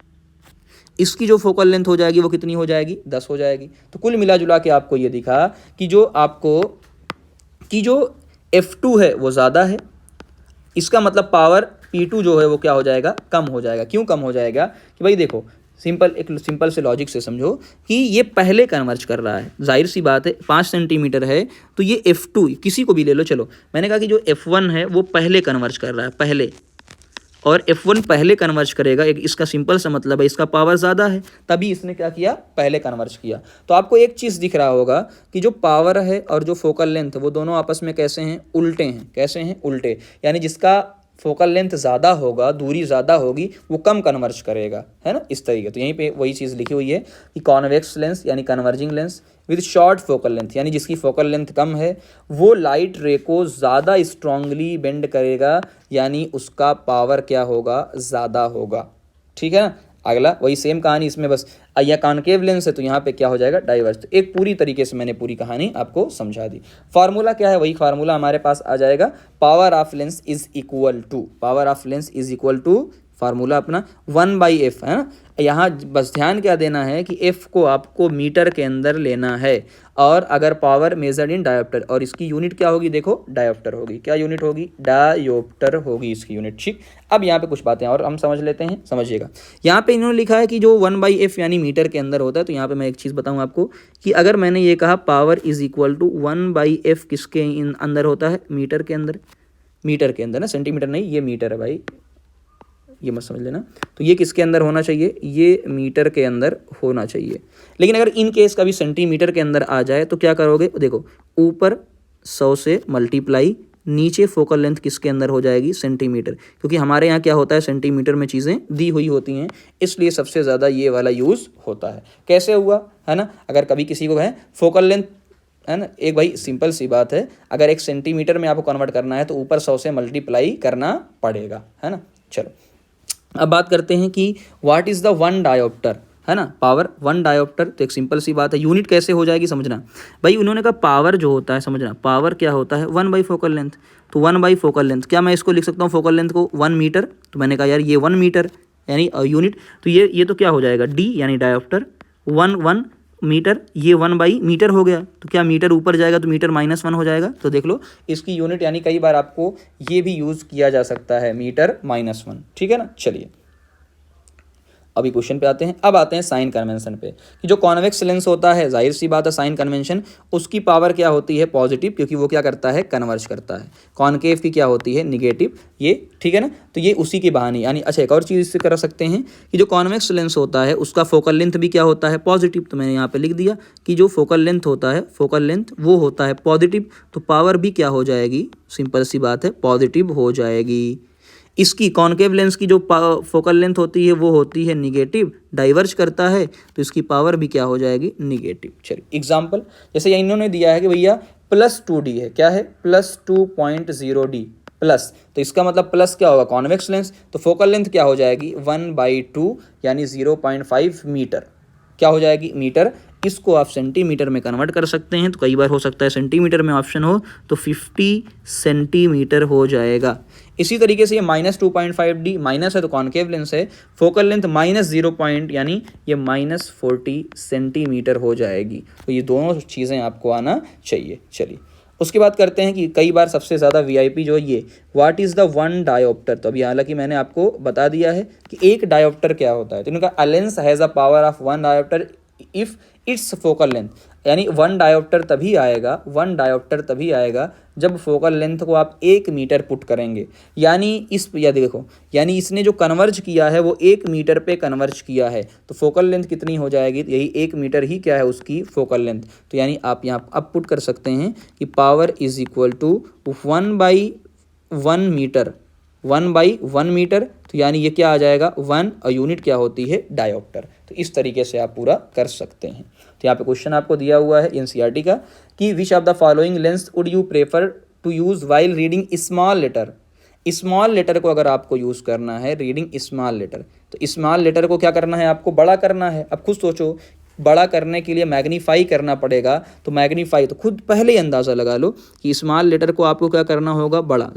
इसकी जो फोकल लेंथ हो जाएगी वो कितनी हो जाएगी, 10 हो जाएगी। तो कुल मिला जुला के आपको ये दिखा कि जो F2 है वो ज़्यादा है, इसका मतलब पावर P2 जो है वो क्या हो जाएगा, कम हो जाएगा। क्यों कम हो जाएगा, कि भाई देखो एक सिंपल से लॉजिक से समझो कि ये पहले कन्वर्ज कर रहा है, जाहिर सी बात है 5 सेंटीमीटर है, तो ये F2 किसी को भी ले लो, चलो मैंने कहा कि जो F1 है वो पहले कन्वर्ज कर रहा है, पहले, और F1 पहले कन्वर्ज करेगा, एक इसका सिंपल सा मतलब है इसका पावर ज़्यादा है, तभी इसने क्या किया, पहले कन्वर्ज किया। तो आपको एक चीज़ दिख रहा होगा कि जो पावर है और जो फोकल लेंथ वो दोनों आपस में कैसे हैं, उल्टे हैं। कैसे हैं, उल्टे, यानी जिसका फोकल लेंथ ज़्यादा होगा, दूरी ज़्यादा होगी, वो कम कन्वर्ज करेगा, है ना, इस तरीके। तो यहीं पे वही चीज़ लिखी हुई है कि कॉन्वेक्स लेंस यानी converging lens with short focal length, यानी जिसकी फोकल लेंथ कम है, वो लाइट रे को ज़्यादा स्ट्रांगली बेंड करेगा, यानी उसका पावर क्या होगा, ज़्यादा होगा। ठीक है ना। अगला वही सेम कहानी इसमें, बस यह कॉनकेव लेंस है तो यहाँ पे क्या हो जाएगा, डाइवर्स। तो एक पूरी तरीके से मैंने पूरी कहानी आपको समझा दी। फार्मूला क्या है, वही फार्मूला हमारे पास आ जाएगा, power of lens is equal to formula अपना 1/f, है ना। यहाँ बस ध्यान क्या देना है कि f को आपको मीटर के अंदर लेना है, और अगर पावर मेजर्ड इन डायोप्टर, और इसकी यूनिट क्या होगी, देखो डायोप्टर होगी। क्या यूनिट होगी, डायोप्टर होगी इसकी यूनिट। ठीक, अब यहाँ पे कुछ बातें और हम समझ लेते हैं, समझिएगा। यहाँ पे इन्होंने लिखा है कि जो 1/f यानी मीटर के अंदर होता है, तो यहाँ पे मैं एक चीज़ बताऊँ आपको कि अगर मैंने ये कहा power is equal to 1/f किसके अंदर होता है, मीटर के अंदर, मीटर के अंदर ना, सेंटीमीटर नहीं, ये मीटर है भाई, ये मत समझ लेना। तो ये किसके अंदर होना चाहिए, ये मीटर के अंदर होना चाहिए। लेकिन अगर इन केस कभी सेंटीमीटर के अंदर आ जाए तो क्या करोगे, देखो ऊपर 100 से मल्टीप्लाई, नीचे फोकल लेंथ किसके अंदर हो जाएगी, सेंटीमीटर, क्योंकि हमारे यहाँ क्या होता है, सेंटीमीटर में चीज़ें दी हुई होती हैं, इसलिए सबसे ज़्यादा ये वाला यूज़ होता है। कैसे हुआ, है ना, अगर कभी किसी को है फोकल लेंथ, है ना, एक भाई सिंपल सी बात है, अगर एक सेंटीमीटर में आपको कन्वर्ट करना है तो ऊपर 100 से मल्टीप्लाई करना पड़ेगा, है ना। चलो अब बात करते हैं कि व्हाट इज़ द 1 डायोप्टर, है ना, पावर 1 डायोप्टर। तो एक सिंपल सी बात है, यूनिट कैसे हो जाएगी समझना भाई। उन्होंने कहा पावर जो होता है, समझना पावर क्या होता है, 1 बाई फोकल लेंथ। तो 1 बाई फोकल लेंथ, क्या मैं इसको लिख सकता हूँ फोकल लेंथ को 1 मीटर, तो मैंने कहा यार ये 1 मीटर यानी यूनिट, तो ये तो क्या हो जाएगा, डी यानी डायोप्टर, 1 मीटर, ये 1 बाई मीटर हो गया, तो क्या मीटर ऊपर जाएगा तो मीटर -1 हो जाएगा। तो देख लो इसकी यूनिट, यानी कई बार आपको ये भी यूज़ किया जा सकता है, मीटर -1। ठीक है ना। चलिए अभी क्वेश्चन पे आते हैं। अब आते हैं साइन कन्वेंशन पे, कि जो कॉन्वेक्स लेंस होता है, जाहिर सी बात है साइन कन्वेंशन, उसकी पावर क्या होती है, पॉजिटिव, क्योंकि वो क्या करता है, कन्वर्ज करता है। कॉनकेव की क्या होती है, निगेटिव। ये ठीक है ना। तो ये उसी की बहानी, यानी अच्छा एक और चीज़ इससे कर सकते हैं कि जो कॉन्वेक्स लेंस होता है उसका फोकल लेंथ भी क्या होता है, पॉजिटिव। तो मैंने यहाँ पे लिख दिया कि जो फोकल लेंथ होता है, फोकल लेंथ वो होता है पॉजिटिव, तो पावर भी क्या हो जाएगी, सिंपल सी बात है, पॉजिटिव हो जाएगी। इसकी कॉनकेव लेंस की जो फोकल लेंथ होती है वो होती है निगेटिव, डाइवर्ज करता है, तो इसकी पावर भी क्या हो जाएगी, निगेटिव। चलिए एग्जांपल, जैसे इन्होंने दिया है कि भैया +2D है, क्या है, +2.0D प्लस, तो इसका मतलब प्लस क्या होगा, कॉन्वेक्स लेंस, तो फोकल लेंथ क्या हो जाएगी, 1/2 यानी 0.5 मीटर, क्या हो जाएगी, मीटर। इसको आप सेंटीमीटर में कन्वर्ट कर सकते हैं, तो कई बार हो सकता है सेंटीमीटर में ऑप्शन हो, तो 50 सेंटीमीटर हो जाएगा। इसी तरीके से ये -2.5D, माइनस है तो कॉनकेव लेंस है, फोकल लेंथ -0 यानी ये -40 सेंटीमीटर हो जाएगी। तो ये दोनों चीज़ें आपको आना चाहिए। चलिए उसके बाद करते हैं कि कई बार सबसे ज़्यादा वीआईपी जो ये व्हाट इज़ द 1 डायोप्टर। तो अभी हालांकि मैंने आपको बता दिया है कि एक डायोप्टर क्या होता है, तो इनका lens has a power of 1 dioptre if it's focal length, यानी वन डायोप्टर तभी आएगा जब फोकल लेंथ को आप 1 मीटर पुट करेंगे। यानी देखो, यानी इसने जो कन्वर्ज किया है वो 1 मीटर पे कन्वर्ज किया है, तो फोकल लेंथ कितनी हो जाएगी, यही 1 मीटर ही क्या है उसकी फोकल लेंथ। तो यानी आप यहाँ अब पुट कर सकते हैं कि power is equal to 1/1 metre, 1/1 metre, तो यानी ये क्या आ जाएगा 1, और यूनिट क्या होती है डायोप्टर। तो इस तरीके से आप पूरा कर सकते हैं। तो यहाँ पे क्वेश्चन आपको दिया हुआ है एनसीईआरटी का कि which of the following lens would you prefer to use while reading small letter. Small letter को अगर आपको यूज़ करना है रीडिंग स्मॉल लेटर, तो स्मॉल लेटर को क्या करना है, आपको बड़ा करना है। अब खुद सोचो, बड़ा करने के लिए मैग्नीफाई करना पड़ेगा, तो मैग्नीफाई तो खुद पहले ही अंदाज़ा लगा लो कि स्मॉल लेटर को आपको क्या करना होगा, बड़ा,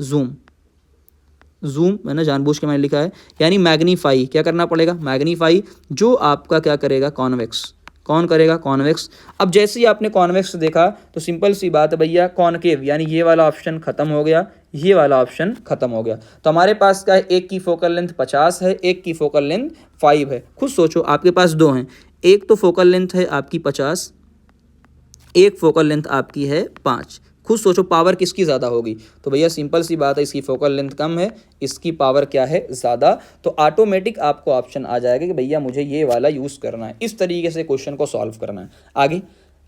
जूम मैंने जानबूझ के मैंने लिखा है, यानी मैग्नीफाई क्या करना पड़ेगा, मैग्नीफाई, जो आपका क्या करेगा, कॉन्वेक्स। कौन करेगा, कॉन्वेक्स। अब जैसे ही आपने कॉन्वेक्स देखा तो सिंपल सी बात है भैया, कॉनकेव, यानी ये वाला ऑप्शन खत्म हो गया, ये वाला ऑप्शन खत्म हो गया। तो हमारे पास क्या है, एक की फोकल लेंथ 50 है, एक की फोकल लेंथ 5 है। खुद सोचो, आपके पास दो हैं, एक तो फोकल लेंथ है आपकी 50, एक फोकल लेंथ आपकी है 5। खुद सोचो पावर किसकी ज़्यादा होगी, तो भैया सिंपल सी बात है, इसकी फोकल लेंथ कम है, इसकी पावर क्या है, ज़्यादा। तो ऑटोमेटिक आपको ऑप्शन आ जाएगा कि भैया मुझे ये वाला यूज़ करना है। इस तरीके से क्वेश्चन को सॉल्व करना है। आगे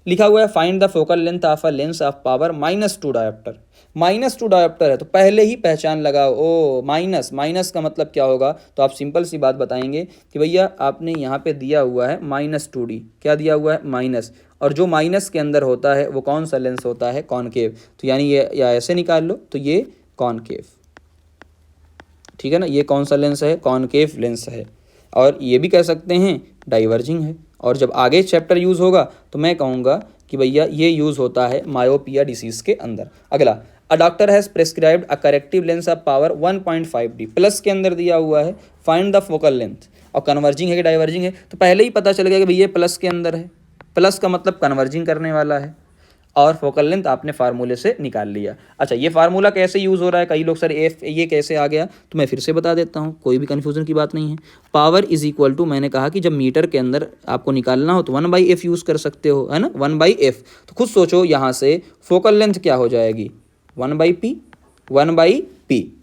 लिखा हुआ है find the focal length of a lens of power -2 dioptre. -2 dioptre है तो पहले ही पहचान लगाओ, ओ माइनस का मतलब क्या होगा, तो आप सिंपल सी बात बताएंगे कि भैया आपने यहाँ पे दिया हुआ है -2D, क्या दिया हुआ है, माइनस, और जो माइनस के अंदर होता है वो कौन सा लेंस होता है, कॉनकेव। तो यानी ये या ऐसे निकाल लो, तो ये कॉनकेव, ठीक है ना, ये कौन सा लेंस है, कॉनकेव लेंस है। और ये भी कह सकते हैं डाइवर्जिंग है। और जब आगे चैप्टर यूज़ होगा तो मैं कहूँगा कि भैया ये यूज़ होता है मायोपिया डिसीज़ के अंदर। अगला, a doctor has prescribed a corrective lens of power 1.5D, plus के अंदर दिया हुआ है, फाइंड द फोकल लेंथ, और कन्वर्जिंग है कि डाइवर्जिंग है, तो पहले ही पता चल गया कि भैया प्लस के अंदर है, प्लस का मतलब कन्वर्जिंग करने वाला है, और फोकल लेंथ आपने फार्मूले से निकाल लिया। अच्छा, ये फार्मूला कैसे यूज़ हो रहा है, कई लोग सर एफ ये कैसे आ गया, तो मैं फिर से बता देता हूँ, कोई भी कन्फ्यूजन की बात नहीं है। पावर इज इक्वल टू, मैंने कहा कि जब मीटर के अंदर आपको निकालना हो तो 1/f यूज़ कर सकते हो, है ना, 1/f। तो खुद सोचो यहाँ से फोकल लेंथ क्या हो जाएगी, 1/p।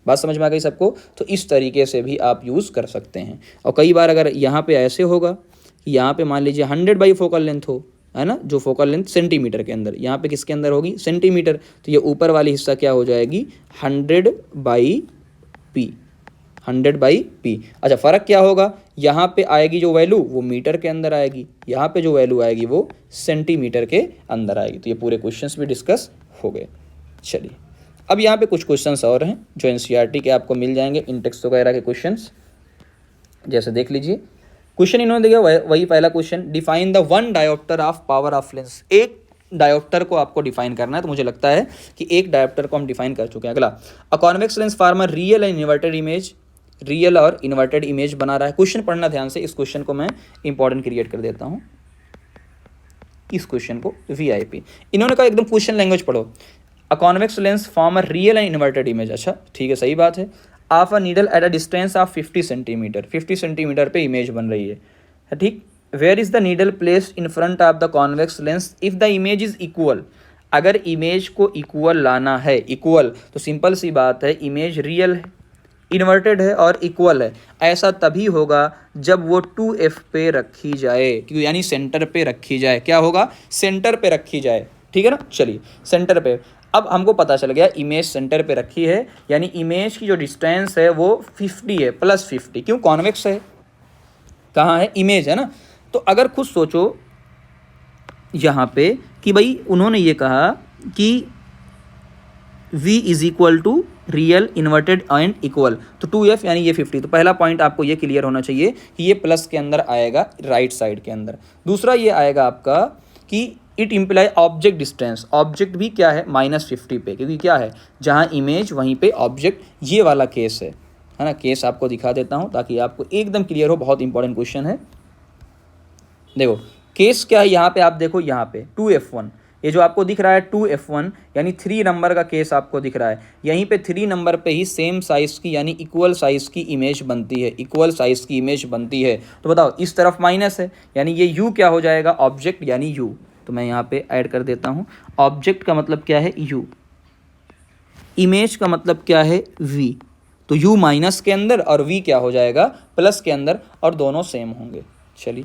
बात समझ में आ गई सबको। तो इस तरीके से भी आप यूज़ कर सकते हैं। और कई बार अगर यहाँ पे ऐसे होगा कि यहाँ पे मान लीजिए 100 फोकल लेंथ हो, है ना, जो फोकल लेंथ सेंटीमीटर के अंदर, यहाँ पे किसके अंदर होगी, सेंटीमीटर, तो ये ऊपर वाली हिस्सा क्या हो जाएगी, 100/p, 100/p। अच्छा, फ़र्क क्या होगा, यहाँ पे आएगी जो वैल्यू वो मीटर के अंदर आएगी, यहाँ पे जो वैल्यू आएगी वो सेंटीमीटर के अंदर आएगी। तो ये पूरे क्वेश्चंस भी डिस्कस हो गए। चलिए, अब यहाँ पे कुछ क्वेश्चंस और हैं जो एनसीईआरटी के आपको मिल जाएंगे, इंटेक्स वगैरह के क्वेश्चंस, जैसे देख लीजिए। क्वेश्चन इन्होंने दिया वही पहला question, define the one dioptre of power of lens. एक डायोप्टर को आपको डिफाइन करना है, तो मुझे लगता है कि एक डायोप्टर को हम डिफाइन कर चुके हैं। अगला, अ convex lens form a real and inverted image, real और इन्वर्टेड इमेज बना रहा है। क्वेश्चन पढ़ना ध्यान से, इस क्वेश्चन को मैं इंपॉर्टेंट क्रिएट कर देता हूँ, इस क्वेश्चन को VIP। इन्होंने कहा एकदम क्वेश्चन लैंग्वेज पढ़ो, a convex lens form a real and inverted image. अच्छा ठीक है, सही बात है। Of a needle at a distance of 50 centimetre, 50 centimetre पे इमेज बन रही है, ठीक। Where is the needle placed in front of the convex lens if the image is equal. अगर इमेज को इक्वल लाना है, इक्वल, तो सिंपल सी बात है, इमेज रियल है, इन्वर्टेड है और इक्वल है, ऐसा तभी होगा जब वो 2f पे रखी जाए, क्योंकि यानी सेंटर पे रखी जाए। क्या होगा, सेंटर पे रखी जाए, ठीक है ना। चलिए, सेंटर पे, अब हमको पता चल गया इमेज सेंटर पे रखी है, यानी इमेज की जो डिस्टेंस है वो 50 है, +50, क्यों, कॉन्वेक्स है, कहाँ है, इमेज है ना। तो अगर खुद सोचो यहाँ पे कि भाई उन्होंने ये कहा कि v is equal to real, inverted and equal, तो 2f यानी ये 50। तो पहला पॉइंट आपको ये क्लियर होना चाहिए कि ये प्लस के अंदर आएगा, राइट साइड के अंदर। दूसरा ये आएगा आपका कि it imply object distance, object भी क्या है, -50 पे, क्योंकि क्या है, जहाँ इमेज वहीं पे ऑब्जेक्ट, ये वाला केस है ना। केस आपको दिखा देता हूँ ताकि आपको एकदम क्लियर हो, बहुत इंपॉर्टेंट क्वेश्चन है। देखो केस क्या है, यहाँ पे आप देखो, यहाँ पे 2f1, ये जो आपको दिख रहा है 2f1 यानी 3 नंबर का केस आपको दिख रहा है, यहीं पे 3 नंबर पे ही सेम साइज़ की यानी इक्वल साइज़ की इमेज बनती है, इक्वल साइज़ की इमेज बनती है। तो बताओ इस तरफ माइनस है यानी ये u क्या हो जाएगा, ऑब्जेक्ट यानी u। तो मैं यहाँ पे ऐड कर देता हूँ, ऑब्जेक्ट का मतलब क्या है u, इमेज का मतलब क्या है v। तो u माइनस के अंदर और v क्या हो जाएगा, प्लस के अंदर, और दोनों सेम होंगे। चलिए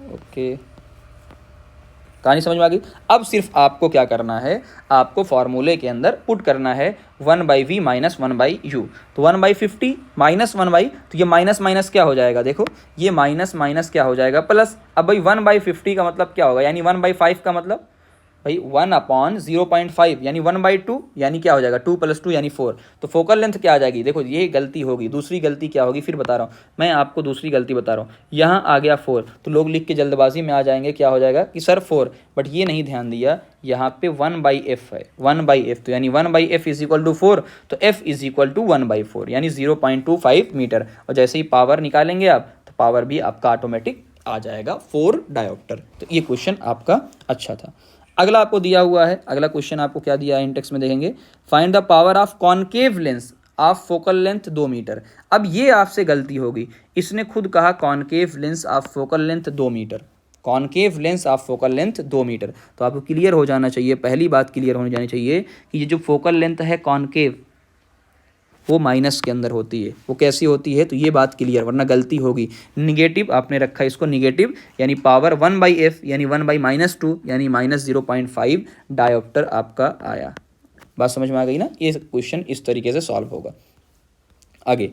ओके, कहानी समझ में आ गई। अब सिर्फ आपको क्या करना है, आपको फॉर्मूले के अंदर पुट करना है 1/v माइनस 1/u। तो 1/50 माइनस 1/, तो ये माइनस माइनस क्या हो जाएगा, देखो ये माइनस माइनस क्या हो जाएगा, प्लस। अब भाई 1/50 का मतलब क्या होगा, यानी 1/5 का मतलब भाई 1/0.5 यानी 1/2 यानी क्या हो जाएगा 2 + 2 यानी 4। तो फोकल लेंथ क्या आ जाएगी, देखो ये गलती होगी, दूसरी गलती क्या होगी फिर बता रहा हूँ मैं आपको, दूसरी गलती बता रहा हूँ। यहाँ आ गया 4 तो लोग लिख के जल्दबाजी में आ जाएंगे, क्या हो जाएगा कि सर 4, बट ये नहीं ध्यान दिया यहाँ पे 1/f है, 1/f, तो यानी 1/f इज इक्वल टू 4, तो f इज इक्वल टू 1/4 यानी 0.25 मीटर। और जैसे ही पावर निकालेंगे आप, तो पावर भी आपका ऑटोमेटिक आ जाएगा 4 डायोप्टर। तो ये क्वेश्चन आपका अच्छा था। अगला आपको दिया हुआ है, अगला क्वेश्चन आपको क्या दिया है इंडेक्स में देखेंगे, find the power of concave lens of focal length 2 metre. अब ये आपसे गलती होगी, इसने खुद कहा concave lens of focal length 2 metre, concave lens of focal length 2 metre. तो आपको क्लियर हो जाना चाहिए, पहली बात क्लियर होनी जानी चाहिए कि ये जो फोकल लेंथ है कॉनकेव, वो माइनस के अंदर होती है। वो कैसी होती है, तो ये बात क्लियर, वरना गलती होगी। निगेटिव आपने रखा है इसको, निगेटिव यानी पावर 1/f यानी 1/-2 यानी -0.5 डायोप्टर आपका आया। बात समझ में आ गई ना, ये क्वेश्चन इस तरीके से सॉल्व होगा। आगे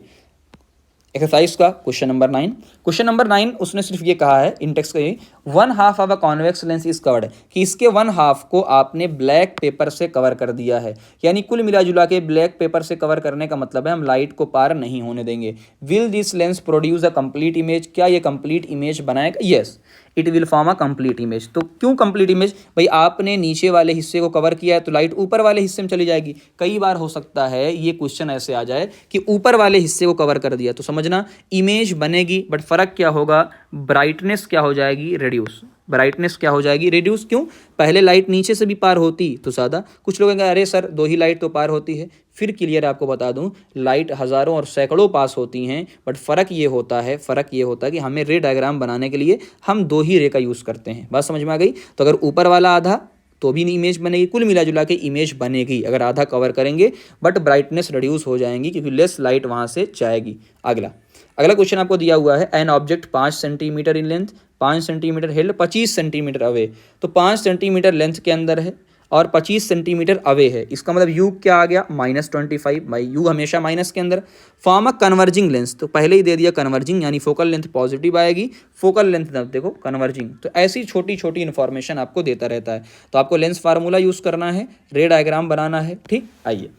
एक्सरसाइज का क्वेश्चन नंबर 9। क्वेश्चन नंबर 9 उसने सिर्फ ये कहा है इंटेक्स का, 1/2 of a convex lens is covered, कि इसके 1/2 को आपने ब्लैक पेपर से कवर कर दिया है। यानी कुल मिला जुला के ब्लैक पेपर से कवर करने का मतलब है हम लाइट को पार नहीं होने देंगे। Will this lens produce a complete image, क्या ये कंप्लीट इमेज बनाएगा, yes it will form a complete image. तो क्यों कंप्लीट इमेज, भाई आपने नीचे वाले हिस्से को कवर किया है तो लाइट ऊपर वाले हिस्से में चली जाएगी। कई बार हो सकता है ये क्वेश्चन ऐसे आ जाए कि ऊपर वाले हिस्से को कवर कर दिया, तो समझना इमेज बनेगी, बट फर्क क्या होगा, ब्राइटनेस क्या हो जाएगी, रिड्यूस। ब्राइटनेस क्या हो जाएगी, रिड्यूस। क्यों, पहले लाइट नीचे से भी पार होती तो ज़्यादा, कुछ लोग कहेंगे अरे सर 2 ही लाइट तो पार होती है। फिर क्लियर आपको बता दूं, लाइट हज़ारों और सैकड़ों पास होती हैं, बट फ़र्क ये होता है कि हमें रे डायग्राम बनाने के लिए हम 2 ही रे का यूज़ करते हैं। बात समझ में आ गई। तो अगर ऊपर वाला आधा तो भी इमेज बनेगी, कुल मिला जुला के इमेज बनेगी अगर आधा कवर करेंगे, बट ब्राइटनेस रिड्यूस हो जाएंगी क्योंकि लेस लाइट वहाँ से जाएगी। अगला क्वेश्चन आपको दिया हुआ है, an object 5 centimetre in length, 5 centimetre held, 25 centimetre away. तो 5 सेंटीमीटर लेंथ के अंदर है और 25 सेंटीमीटर अवे है, इसका मतलब यू क्या आ गया, -25 भाई, यू हमेशा माइनस के अंदर। फॉर्म अ कन्वर्जिंग लेंस, तो पहले ही दे दिया कन्वर्जिंग यानी फोकल लेंथ पॉजिटिव आएगी, फोकल लेंथ देखो कन्वर्जिंग। तो ऐसी छोटी छोटी इन्फॉर्मेशन आपको देता रहता है। तो आपको लेंस फार्मूला यूज़ करना है, रे डायग्राम बनाना है, ठीक। आइए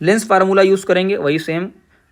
लेंस फार्मूला यूज़ करेंगे, वही सेम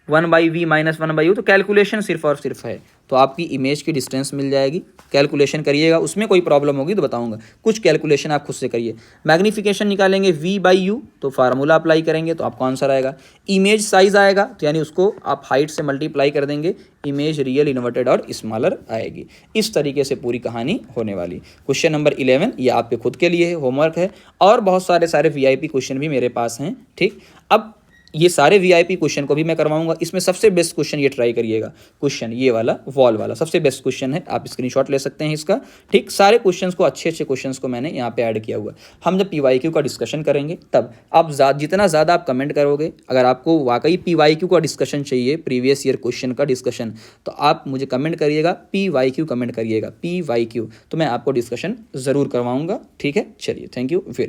1/v माइनस 1/u। तो कैलकुलेशन सिर्फ और सिर्फ है, तो आपकी इमेज की डिस्टेंस मिल जाएगी, कैलकुलेशन करिएगा, उसमें कोई प्रॉब्लम होगी तो बताऊंगा, कुछ कैलकुलेशन आप खुद से करिए। मैग्नीफिकेशन निकालेंगे v/u, तो फार्मूला अप्लाई करेंगे तो आपको आंसर आएगा। इमेज साइज आएगा तो यानी उसको आप हाइट से मल्टीप्लाई कर देंगे, इमेज रियल इन्वर्टेड और स्मॉलर आएगी। इस तरीके से पूरी कहानी होने वाली। क्वेश्चन नंबर 11 ये आपके खुद के लिए है, होमवर्क है, और बहुत सारे VIP क्वेश्चन भी मेरे पास हैं, ठीक। अब ये सारे VIP क्वेश्चन को भी मैं करवाऊंगा, इसमें सबसे बेस्ट क्वेश्चन ये ट्राई करिएगा, क्वेश्चन ये वाला वॉल वाला सबसे बेस्ट क्वेश्चन है, आप स्क्रीनशॉट ले सकते हैं इसका, ठीक। सारे क्वेश्चंस को अच्छे क्वेश्चंस को मैंने यहाँ पे ऐड किया हुआ है। हम जब PYQ का डिस्कशन करेंगे तब आप जितना ज़्यादा आप कमेंट करोगे, अगर आपको वाकई PYQ का डिस्कशन चाहिए, प्रीवियस ईयर क्वेश्चन का डिस्कशन, तो आप मुझे कमेंट करिएगा, PYQ कमेंट करिएगा, PYQ, तो मैं आपको डिस्कशन ज़रूर करवाऊँगा, ठीक है। चलिए, थैंक यू वेरी